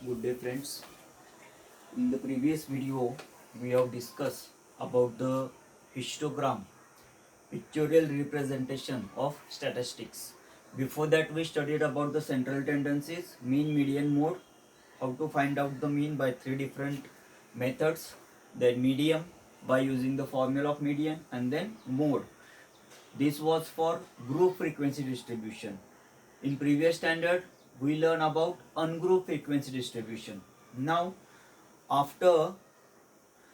Good day friends. In the previous video we have discussed about the histogram, pictorial representation of statistics. Before that we studied about the central tendencies, mean, median, mode, how to find out the mean by three different methods, then medium by using the formula of median, and then mode. This was for group frequency distribution. In previous standard we learn about ungrouped frequency distribution. Now after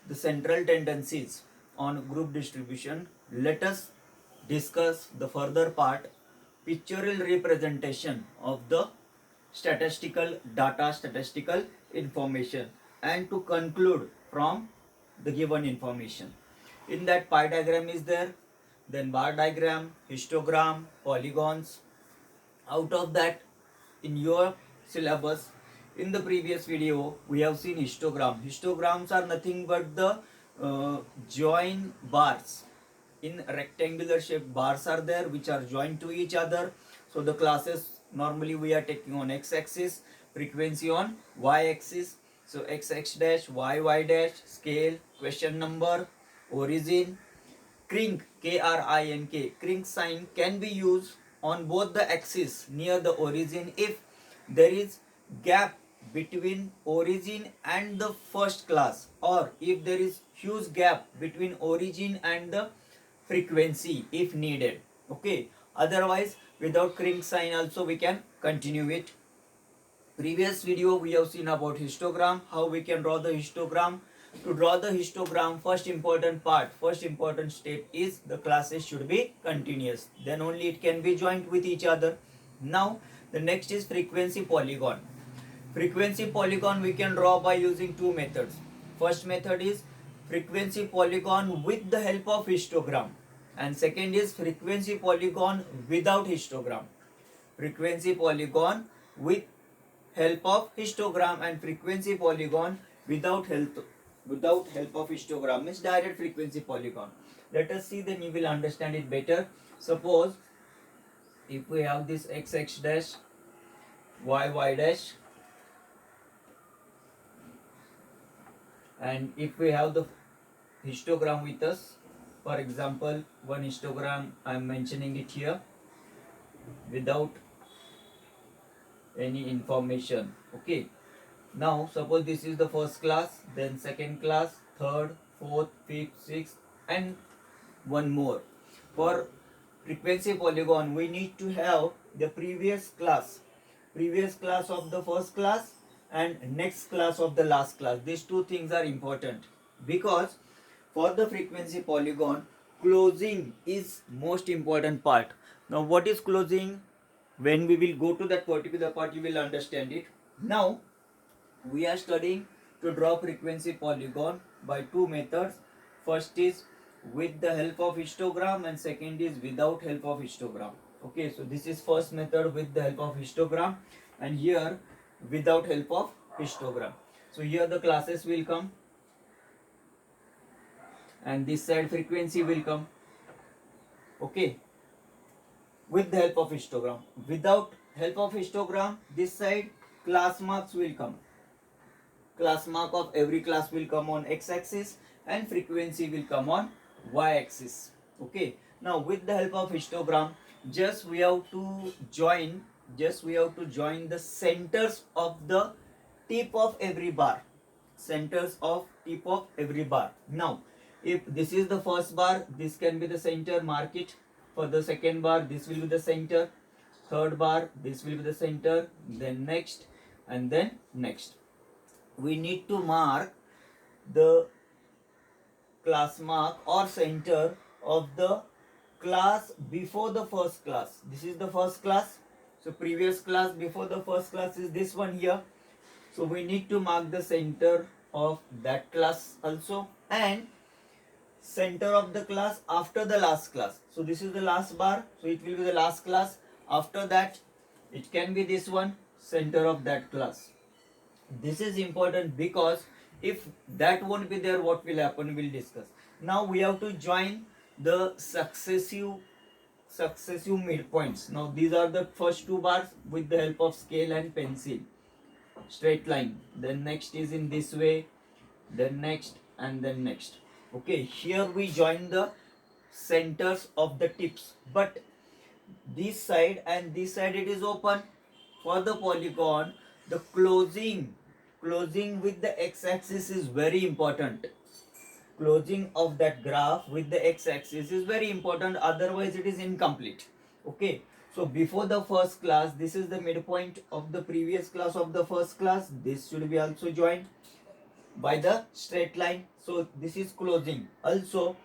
the central tendencies on group distribution, let us discuss the further part, pictorial representation of the statistical data, statistical information, and to conclude from the given information. In that, pie diagram is there, then bar diagram, histogram, polygons. Out of that, in your syllabus, in the previous video we have seen histograms are nothing but the join bars in rectangular shape. Bars are there which are joined to each other. So the classes normally we are taking on x-axis, frequency on y-axis. So x dash, y dash, scale, question number, origin. Crink, K-R-I-N-K, crink sign can be used on both the axes near the origin if there is gap between origin and the first class, or if there is huge gap between origin and the frequency if needed. Okay, otherwise without crink sign also we can continue it. Previous video we have seen about histogram, how we can draw the histogram. To draw the histogram, first important step is the classes should be continuous, then only it can be joined with each other. Now the next is frequency polygon. Frequency polygon we can draw by using two methods. First method is frequency polygon with the help of histogram, and second is frequency polygon without histogram. Frequency polygon with help of histogram and frequency polygon without help of histogram means direct frequency polygon. Let us see, then you will understand it better. Suppose if we have this x dash, y dash, and if we have the histogram with us, for example one histogram I am mentioning it here without any information. Okay, now suppose this is the first class, then second class, third, fourth, fifth, sixth, and one more. For frequency polygon we need to have the previous class of the first class and next class of the last class. These two things are important because for the frequency polygon closing is most important part. Now what is closing? When we will go to that particular part you will understand it. Now we are studying to draw frequency polygon by two methods. First is with the help of histogram and second is without help of histogram. Okay, so this is first method with the help of histogram, and here without help of histogram. So here the classes will come and this side frequency will come. Okay, with the help of histogram. Without help of histogram, this side class marks will come. Class mark of every class will come on x-axis and frequency will come on y-axis. Okay, now with the help of histogram, just we have to join the centers of the tip of every bar. Centers of tip of every bar. Now if this is the first bar, this can be the center, mark it. For the second bar, this will be the center. Third bar, this will be the center. Then next, and then next. We need to mark the class mark or center of the class before the first class. This is the first class. So previous class before the first class is this one here. So we need to mark the center of that class also, and center of the class after the last class. So this is the last bar, so it will be the last class. After that it can be this one, center of that class. This is important because if that won't be there, what will happen we'll discuss. Now we have to join the successive midpoints. Now these are the first two bars with the help of scale and pencil. straight line, then next is in this way, then next, and then next. Okay, here we join the centers of the tips, but this side and this side it is open. For the polygon, the closing with the x-axis is very important. Closing of that graph with the x-axis is very important, otherwise it is incomplete. Okay, so before the first class, this is the midpoint of the previous class of the first class, this should be also joined by the straight line. So this is closing. Also,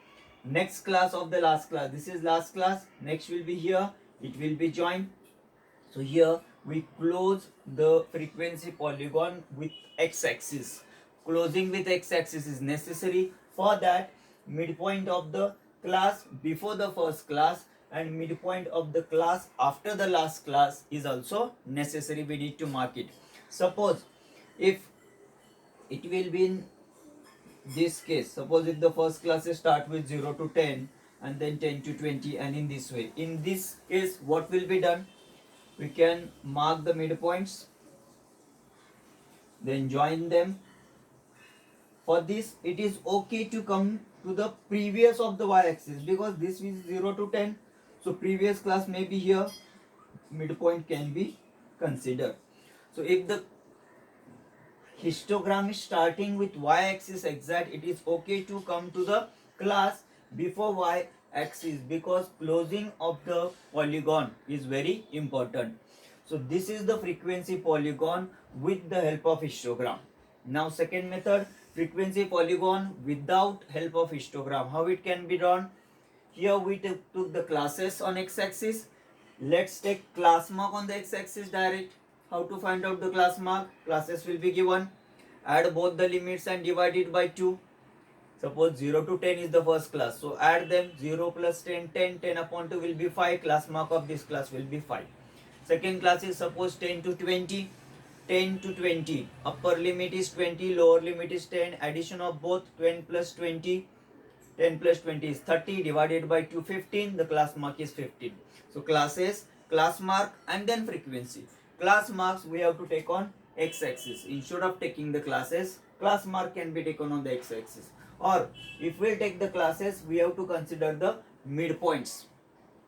next class of the last class, this is last class, next will be here, it will be joined. So here we close the frequency polygon with x-axis. Closing with x-axis is necessary. For that, midpoint of the class before the first class and midpoint of the class after the last class is also necessary. We need to mark it. Suppose if it will be in this case, suppose if the first classes start with 0 to 10 and then 10 to 20 and in this way, in this case what will be done, we can mark the midpoints, then join them. For this, it is okay to come to the previous of the y-axis because this is 0 to 10, so previous class may be here, midpoint can be considered. So if the histogram is starting with y-axis exact, it is okay to come to the class before y-axis because closing of the polygon is very important. So this is the frequency polygon with the help of histogram. Now second method, frequency polygon without help of histogram. How it can be done? Here we took the classes on x-axis. Let's take class mark on the x-axis direct. How to find out the class mark? Classes will be given. Add both the limits and divide it by 2. Suppose 0 to 10 is the first class. So add them. 0 plus 10, 10. 10 upon 2 will be 5. Class mark of this class will be 5. Second class is suppose 10 to 20. 10 to 20. Upper limit is 20. Lower limit is 10. Addition of both 10 plus 20. 10 plus 20 is 30 divided by 2, 15. The class mark is 15. So classes, class mark and then frequency. Class marks we have to take on x-axis. Instead of taking the classes, class mark can be taken on the x-axis. Or if we take the classes, we have to consider the midpoints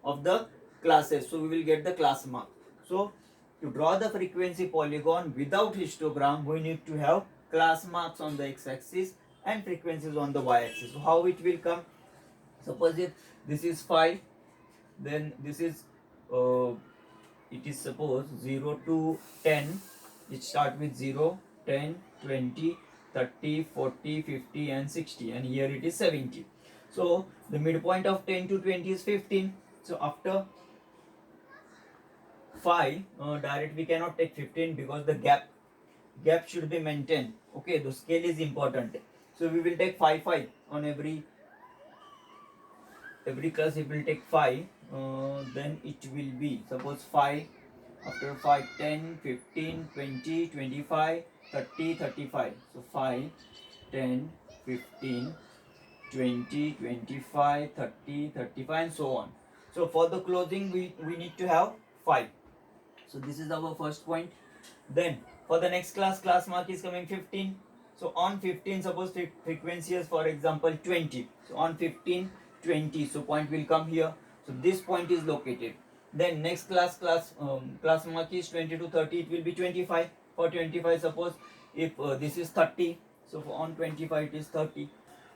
of the classes. So we will get the class mark. So to draw the frequency polygon without histogram, we need to have class marks on the x-axis and frequencies on the y-axis. So how it will come? Suppose if this is 5, then this is it is suppose 0 to 10. It start with 0, 10, 20, 30, 40, 50 and 60, and here it is 70. So the midpoint of 10 to 20 is 15. So after 5, direct we cannot take 15 because the gap should be maintained. Okay, the scale is important. So we will take 5 on every class. It will take 5. Then it will be suppose 5, after 5, 10, 15, 20, 25, 30, 35. So 5, 10, 15, 20, 25, 30, 35 and so on. So for the closing we need to have 5. So this is our first point. Then for the next class mark is coming 15. So on 15, suppose frequency is for example 20. So on 15, 20. So point will come here. So this point is located. Then next class mark is 20 to 30. It will be 25. For 25, suppose if this is 30. So on 25 it is 30.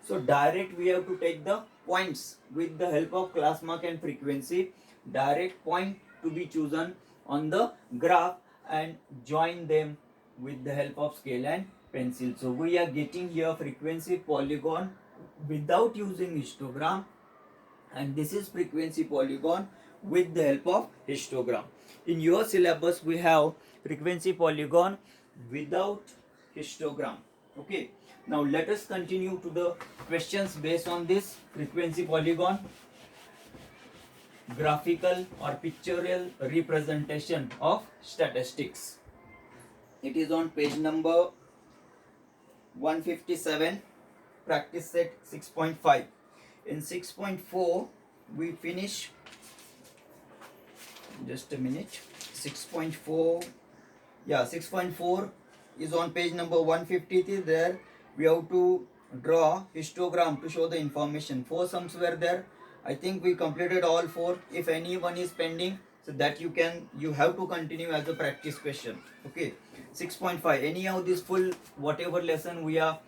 So direct we have to take the points with the help of class mark and frequency. Direct point to be chosen on the graph and join them with the help of scale and pencil. So we are getting here frequency polygon without using histogram, and this is frequency polygon with the help of histogram. In your syllabus we have frequency polygon without histogram. Okay, now let us continue to the questions based on this frequency polygon. Graphical or pictorial representation of statistics. It is on page number 157, practice set 6.5. In 6.4 we finish, just a minute, 6.4, yeah, 6.4 is on page number 153. There we have to draw histogram to show the information. 4 sums were there. I think we completed all 4. If any one is pending, so that you have to continue as a practice question. Okay. 6.5. Anyhow, this full whatever lesson we are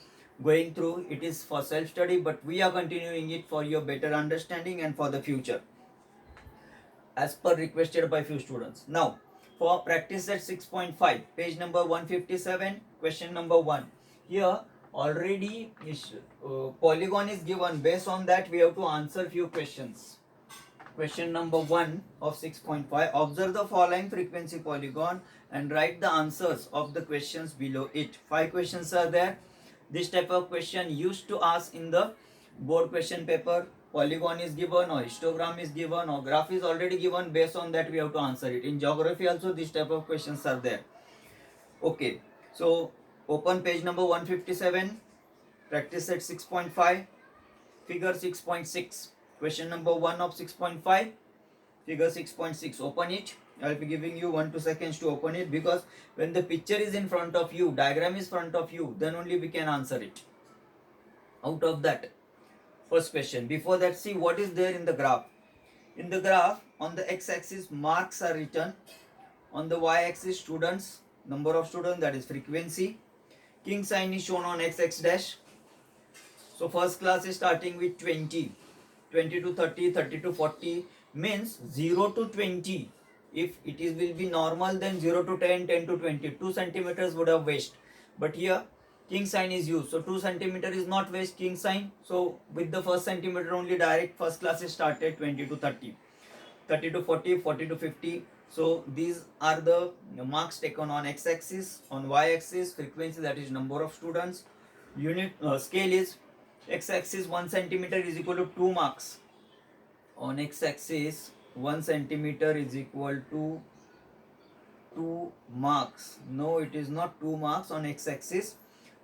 going through, it is for self study, but we are continuing it for your better understanding and for the future, as per requested by few students. Now, for practice set 6.5, page number 157, question number 1. Here already polygon is given. Based on that, we have to answer few questions. Question number 1 of 6.5. Observe the following frequency polygon and write the answers of the questions below it. 5 questions are there. This type of question used to ask in the board question paper. Polygon is given, or histogram is given, or graph is already given. Based on that, we have to answer it. In geography also, this type of questions are there. Okay, so open page number 157, practice set 6.5, figure 6.6, question number 1 of 6.5, figure 6.6. Open it. I will be giving you 1-2 seconds to open it, because when the picture is in front of you, diagram is front of you, then only we can answer it. Out of that, first question. Before that, see what is there in the graph. In the graph, on the x-axis, marks are written. On the y-axis, students, number of students, that is frequency. King sign is shown on x dash. So first class is starting with 20. 20 to 30, 30 to 40, means 0 to 20. If it is will be normal, then 0 to 10, 10 to 20. 2 centimeters would have waste. But here, king sign is used. So 2 centimeter is not waste, king sign. So with the first centimeter only, direct first class is started 20 to 30. 30 to 40, 40 to 50. So these are the marks taken on x-axis. On y-axis, frequency, that is number of students. Unit scale is x-axis 1 centimeter is equal to 2 marks. On x-axis, 1 centimeter is equal to 2 marks. No, it is not 2 marks on x-axis.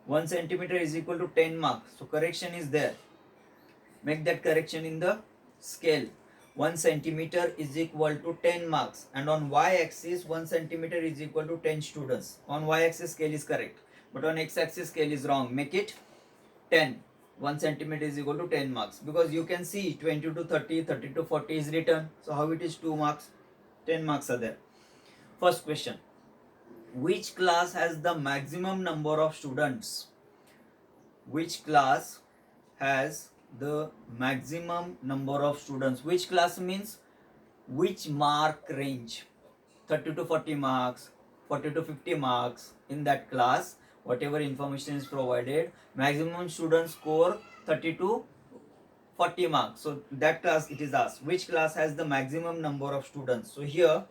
1 centimeter is equal to 10 marks. So correction is there. Make that correction in the scale. 1 centimeter is equal to 10 marks. And on y-axis, 1 centimeter is equal to 10 students. On y-axis, scale is correct. But on x-axis, scale is wrong. Make it 10. 1 centimeter is equal to 10 marks. Because you can see 20 to 30, 30 to 40 is written. So how it is 2 marks? 10 marks are there. First question. Which class has the maximum number of students? Which class has the maximum number of students? Which class means which mark range? 30 to 40 marks, 40 to 50 marks. In that class, whatever information is provided, maximum students score 30 to 40 marks. So that class it is asked. Which class has the maximum number of students? So here,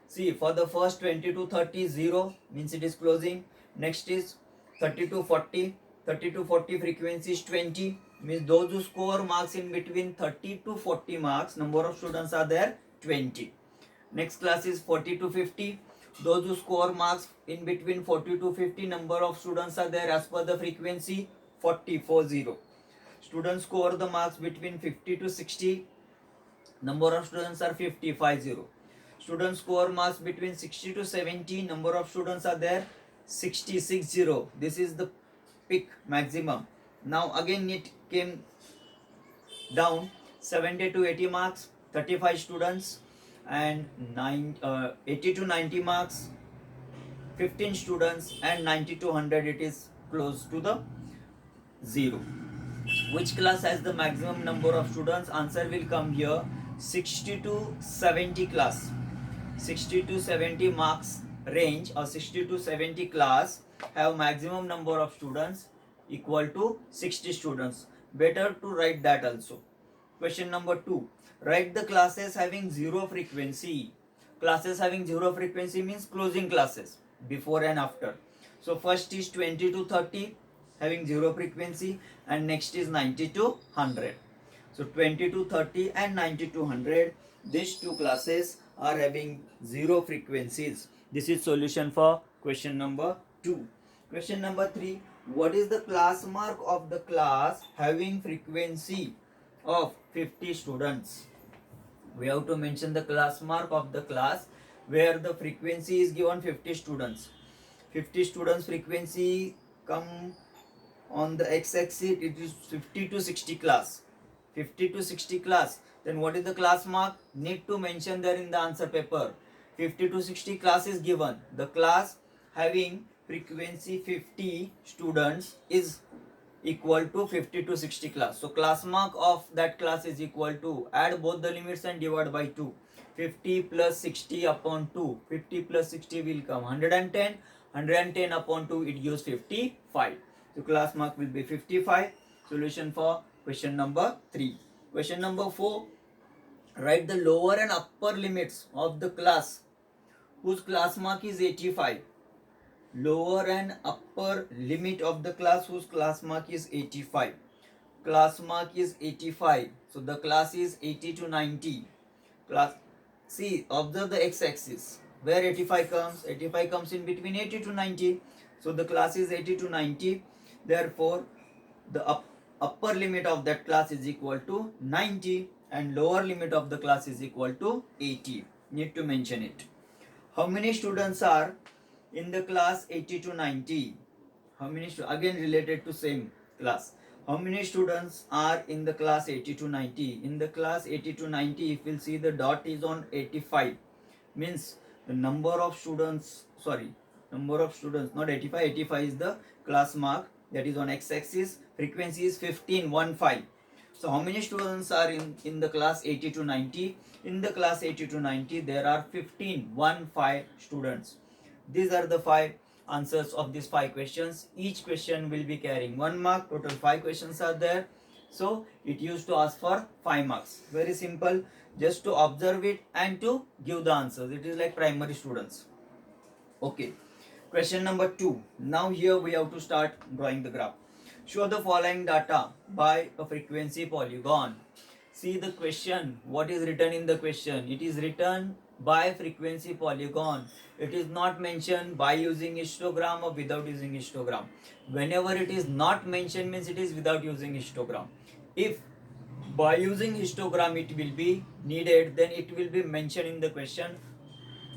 see, for the first 20 to 30, 0 means it is closing. Next is 30 to 40. 30 to 40 frequency is 20, means those who score marks in between 30 to 40 marks, number of students are there 20. Next class is 40 to 50. Those who score marks in between 40 to 50, number of students are there as per the frequency 40. Students score the marks between 50 to 60, number of students are 50. Students score marks between 60 to 70, number of students are there 60. This is the peak maximum. Now again it came down 70 to 80 marks, 35 students, and 80 to 90 marks, 15 students, and 90 to 100 it is close to the 0. Which class has the maximum number of students? Answer will come here. 60 to 70 class. 60 to 70 marks range, or 60 to 70 class have maximum number of students equal to 60 students. Better to write that also. Question number 2. Write the classes having 0 frequency. Classes having 0 frequency means closing classes, before and after. So first is 20 to 30 having 0 frequency, and next is 90 to 100. So 20 to 30 and 90 to 100, these two classes are having 0 frequencies. This is solution for question number 2. Question number 3. What is the class mark of the class having frequency of 50 students? We have to mention the class mark of the class where the frequency is given 50 students. 50 students frequency come on the x-axis, it is 50 to 60 class. 50 to 60 class. Then what is the class mark? Need to mention there in the answer paper. 50 to 60 class is given. The class having frequency 50 students is equal to 50 to 60 class. So class mark of that class is equal to, add both the limits and divide by 2. 50 plus 60 upon 2. 50 plus 60 will come 110. 110 upon 2, it gives 55. So class mark will be 55. Solution for question number 3. Question number 4. Write the lower and upper limits of the class whose class mark is 85. Lower and upper limit of the class whose class mark is 85. Class mark is 85. So the class is 80 to 90. Class, see, observe the x-axis. Where 85 comes? 85 comes in between 80 to 90. So the class is 80 to 90. Therefore, the upper limit of that class is equal to 90 and lower limit of the class is equal to 80. Need to mention it. How many students are in the class 80 to 90? How many again related to same class. How many students are in the class 80 to 90? In the class 80 to 90, if we'll see the dot is on 85, means the number of students, not 85, 85 is the class mark, that is on x-axis. Frequency is 15, 15. So how many students are in the class 80 to 90? In the class 80 to 90, there are 15 students. These are the 5 answers of these 5 questions. Each question will be carrying 1 mark. Total 5 questions are there. So it used to ask for 5 marks. Very simple. Just to observe it and to give the answers. It is like primary students. Okay. Question number 2. Now here we have to start drawing the graph. Show the following data by a frequency polygon. See the question. What is written in the question? It is written by frequency polygon. It is not mentioned by using histogram or without using histogram. Whenever it is not mentioned, means it is without using histogram. If by using histogram it will be needed, then it will be mentioned in the question.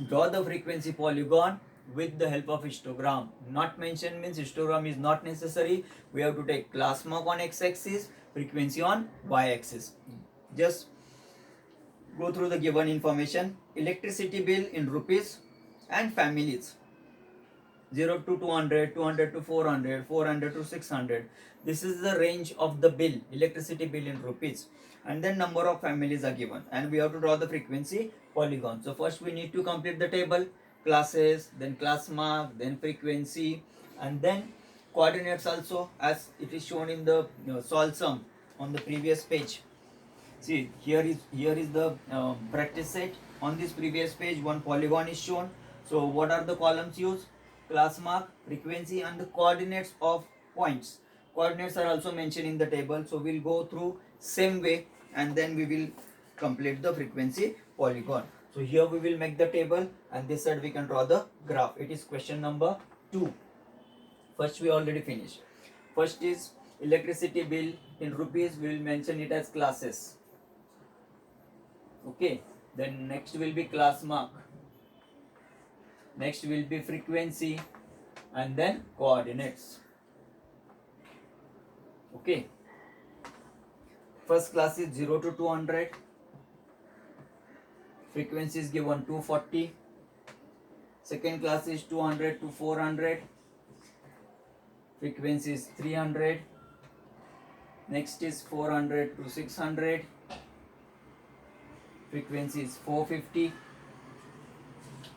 Draw the frequency polygon with the help of histogram. Not mentioned means histogram is not necessary. We have to take class mark on x-axis, frequency on y-axis. Just go through the given information. Electricity bill in rupees and families. 0 to 200, 200 to 400, 400 to 600. This is the range of the bill, electricity bill in rupees. And then number of families are given. And we have to draw the frequency polygon. So first we need to complete the table. Classes, then class mark, then frequency, and then coordinates also, as it is shown in the solve sum on the previous page. See, here is the practice set. On this previous page, one polygon is shown. So what are the columns used? Class mark, frequency, and the coordinates of points. Coordinates are also mentioned in the table. So we'll go through same way and then we will complete the frequency polygon. So here we will make the table and this side we can draw the graph. It is question number 2. First we already finished. First is electricity bill in rupees. We will mention it as classes. Okay. Then next will be class mark. Next will be frequency and then coordinates. Okay. First class is 0 to 200. Frequency is given 240. Second class is 200 to 400. Frequency is 300. Next is 400 to 600. Frequency is 450.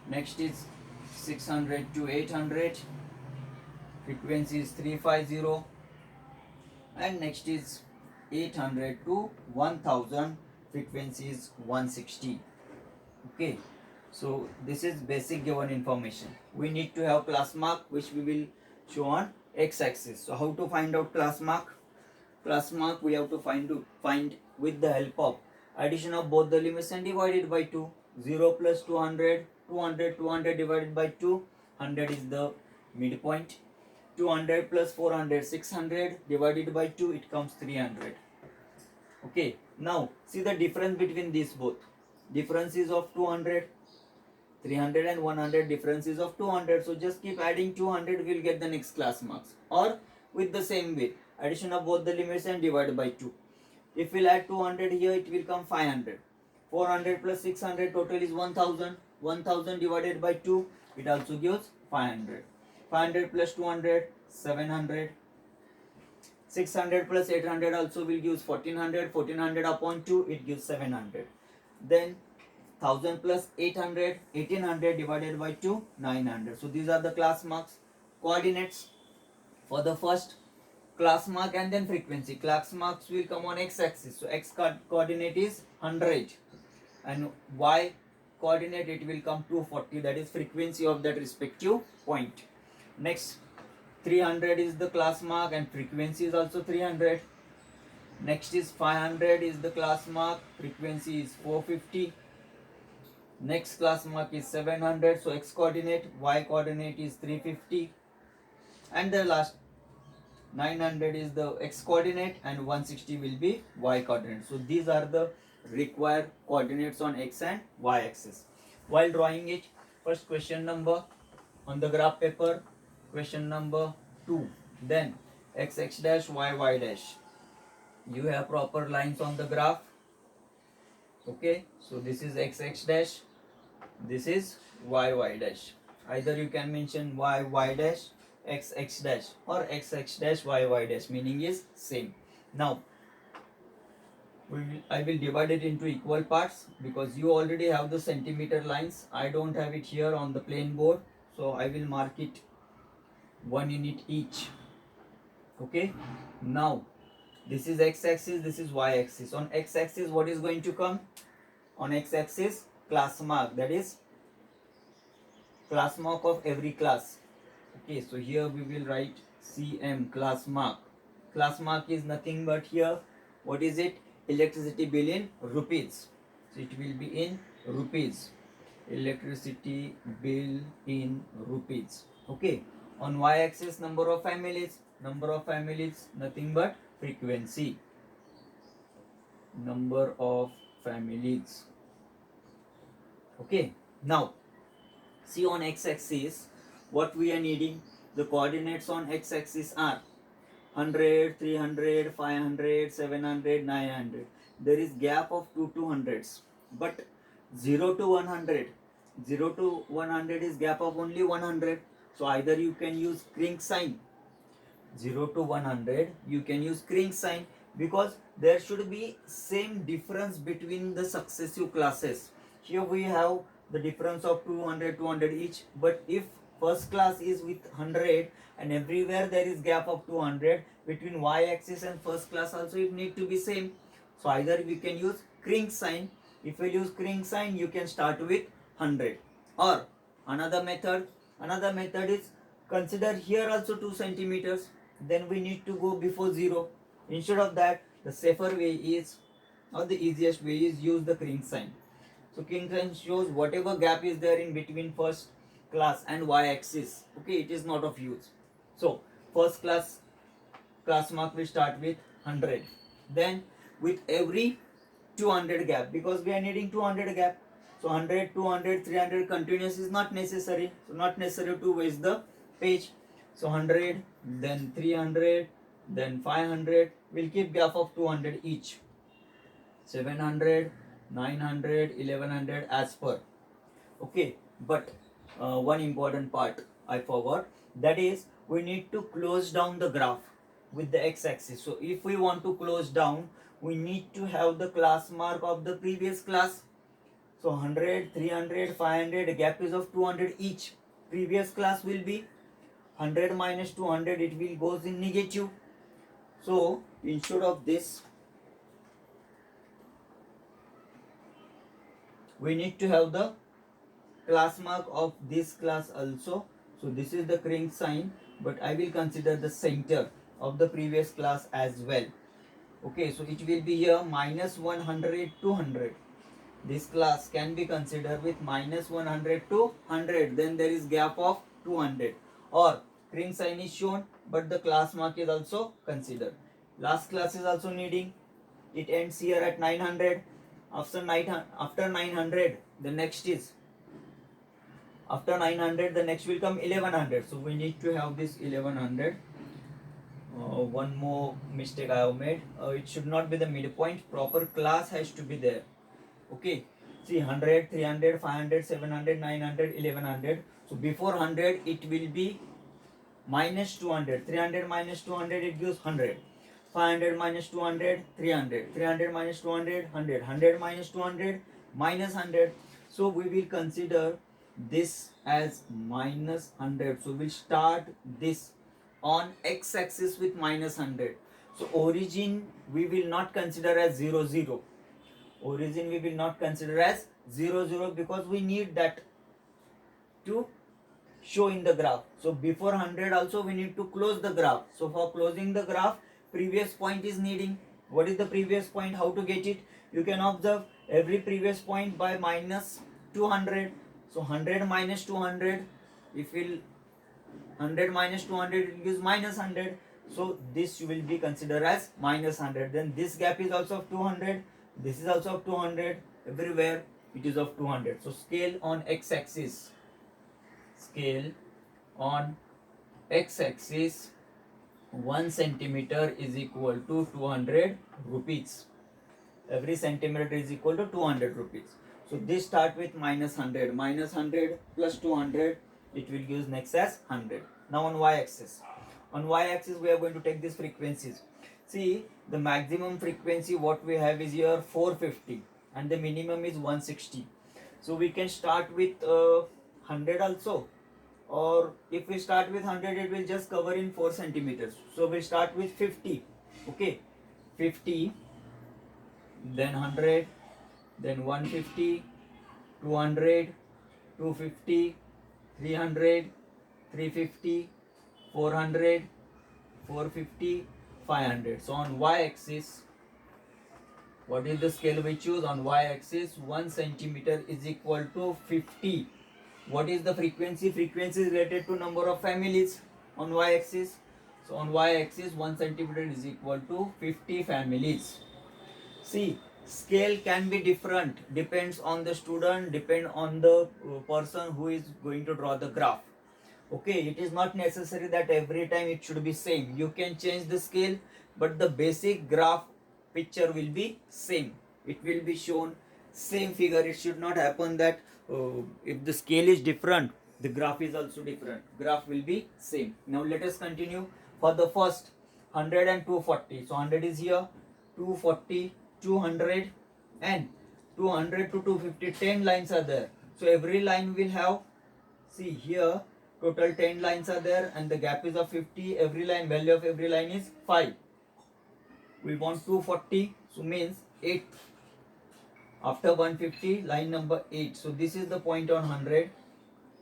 Next is 600 to 800. Frequency is 350. And next is 800 to 1000. Frequency is 160. Okay, so this is basic given information. We need to have class mark, which we will show on x-axis. So how to find out class mark? Class mark we have to find with the help of addition of both the limits and divided by 2. 0 plus 200, 200 divided by 2, 100 is the midpoint. 200 plus 400, 600 divided by 2, it comes 300. Okay, now see the difference between these both. Difference is of 200. 300 and 100 difference is of 200. So just keep adding 200, we'll get the next class marks. Or with the same way, addition of both the limits and divide by 2. If we'll add 200 here, it will come 500. 400 plus 600 total is 1000. 1000 divided by 2, it also gives 500. 500 plus 200, 700. 600 plus 800 also will give 1400. 1400 upon 2, it gives 700. Then 1000 plus 800, 1800 divided by 2, 900. So these are the class marks. Coordinates for the first class mark and then frequency. Class marks will come on x-axis. So x coordinate is 100 and y coordinate it will come 240. That is frequency of that respective point. Next, 300 is the class mark and frequency is also 300. Next is 500 is the class mark, frequency is 450. Next class mark is 700, so x coordinate, y coordinate is 350. And the last 900 is the x coordinate and 160 will be y coordinate. So these are the required coordinates on x and y axis. While drawing it, first question number on the graph paper, question number 2, then x dash y dash. You have proper lines on the graph. Okay, so this is x dash, this is y dash. Either you can mention y dash, x dash or x dash y dash, meaning is same. Now I will divide it into equal parts because you already have the centimeter lines. I don't have it here on the plain board, so I will mark it 1 unit each. Okay, now this is x-axis, this is y-axis. On x-axis, what is going to come? On x-axis, class mark, that is class mark of every class. Okay, so here we will write CM, class mark. Class mark is nothing but here, what is it? Electricity bill in rupees. So it will be in rupees. Electricity bill in rupees. Okay, on y-axis, number of families. Number of families, nothing but frequency. Number of families. Okay, now see on x-axis what we are needing. The coordinates on x-axis are 100, 300, 500, 700, 900. There is gap of 2 200s, but 0 to 100, 0 to 100 is gap of only 100. So either you can use crank sign. 0 to 100 you can use crank sign because there should be same difference between the successive classes. Here we have the difference of 200 200 each, but if first class is with 100 and everywhere there is gap of 200 between y-axis and first class, also it need to be same. So either we can use crank sign. If we use crank sign, you can start with 100. Or another method is consider here also 2 centimeters, then we need to go before 0. Instead of that, the safer way is, or the easiest way is, use the crank sign. So crank sign shows whatever gap is there in between first class and y-axis. Okay, it is not of use. So first class mark we start with 100. Then with every 200 gap, because we are needing 200 gap. So 100, 200, 300 continuous is not necessary. So not necessary to waste the page. So 100, then 300, then 500. We'll keep gap of 200 each. 700, 900, 1100 as per. Okay, but one important part I forgot. That is, we need to close down the graph with the x-axis. So if we want to close down, we need to have the class mark of the previous class. So 100, 300, 500, gap is of 200 each. Previous class will be 100 minus 200, it will goes in negative. So instead of this, we need to have the class mark of this class also. So this is the crank sign, but I will consider the center of the previous class as well. Okay, so it will be here minus 100 to 100. This class can be considered with minus 100 to 100. Then there is gap of 200. Or crank sign is shown, but the class mark is also considered. Last class is also needing. It ends here at 900. After 900, the next is After 900, the next will come 1100. So we need to have this 1100. One more mistake I have made. It should not be the midpoint. Proper class has to be there. Okay. See, 100, 300, 500, 700, 900, 1100. So before 100, it will be minus 200. 300 minus 200, it gives 100. 500 minus 200, 300. 300 minus 200, 100. 100 minus 200, minus 100. So we will consider this as minus 100. So we'll start this on x-axis with minus 100. So origin we will not consider as 0, 0. Origin we will not consider as 0, 0 because we need that to show in the graph. So before 100 also we need to close the graph. So for closing the graph, previous point is needing. What is the previous point? How to get it? You can observe every previous point by minus 200. So 100 minus 200, if we'll 100 minus 200, it gives minus 100. So this will be considered as minus 100. Then this gap is also of 200. This is also of 200. Everywhere it is of 200. So scale on x-axis. Scale on x-axis, 1 centimeter is equal to 200 rupees. Every centimeter is equal to 200 rupees. So this start with minus 100. Minus 100 plus 200, it will give next as 100. Now on y-axis. On y-axis we are going to take these frequencies. See, the maximum frequency what we have is here 450 and the minimum is 160. So we can start with 100 also, or if we start with 100 it will just cover in 4 centimeters. So we start with 50. Okay, 50, then 100, then 150, 200, 250, 300, 350, 400, 450, 500. So on y-axis, what is the scale we choose? On y-axis, 1 centimeter is equal to 50. What is the frequency? Frequency is related to number of families on y-axis. So on y-axis, 1 centimeter is equal to 50 families. See, scale can be different, depends on the student, depend on the person who is going to draw the graph. Okay, it is not necessary that every time it should be same. You can change the scale, but the basic graph picture will be same. It will be shown same figure. It should not happen that if the scale is different, the graph is also different. Graph will be same. Now let us continue for the first 100 and 240. So 100 is here, 240, 200 and 200 to 250, 10 lines are there. So every line will have, see here, total 10 lines are there and the gap is of 50. Every line, value of every line is 5. We want 240, so means 8. After 150, line number 8. So this is the point on 100.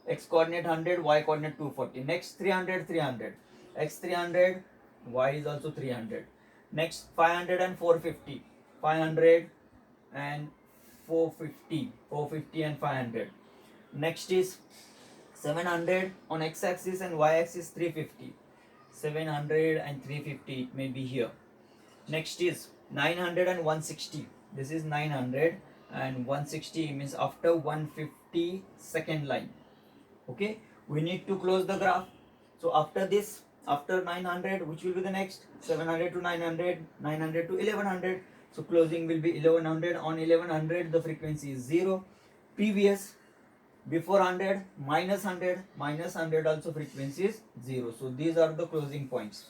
X coordinate 100, y coordinate 240. Next 300, 300. X 300, y is also 300. Next 500 and 450. 500 and 450. 450 and 500. Next is 700 on x-axis and y-axis 350. 700 and 350, it may be here. Next is 900 and 160. This is 900 and 160 means after 150 second line. Okay, we need to close the graph. So after this, after 900, which will be the next? 700 to 900, 900 to 1100. So closing will be 1100. On 1100, the frequency is 0. Previous, before 100, minus 100, minus 100 also frequency is 0. So these are the closing points.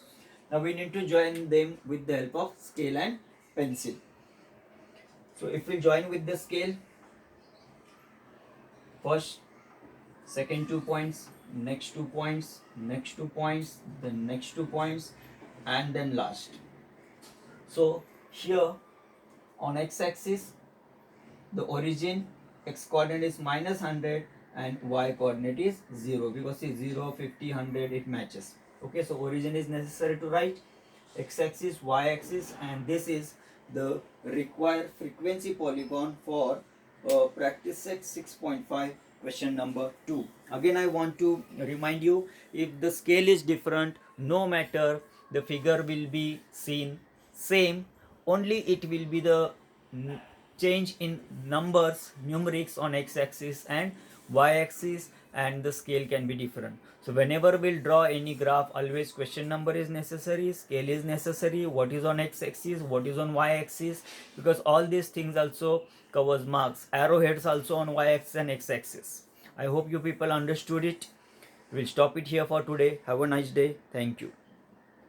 Now we need to join them with the help of scale and pencil. So if we join with the scale, first, second 2 points, next 2 points, next 2 points, then next 2 points, and then last. So here on x-axis, the origin x coordinate is minus 100 and y coordinate is 0 because see 0, 50, 100 it matches. Okay, so origin is necessary to write, x-axis, y-axis, and this is the required frequency polygon for practice set 6.5 question number 2. Again I want to remind you, if the scale is different, no matter, the figure will be seen same, only it will be the change in numbers, numerics on x-axis and y-axis, and the scale can be different. So whenever we'll draw any graph, always question number is necessary, scale is necessary, what is on x-axis, what is on y-axis, because all these things also covers marks. Arrowheads also on y-axis and x-axis. I hope you people understood it. We'll stop it here for today. Have a nice day. Thank you.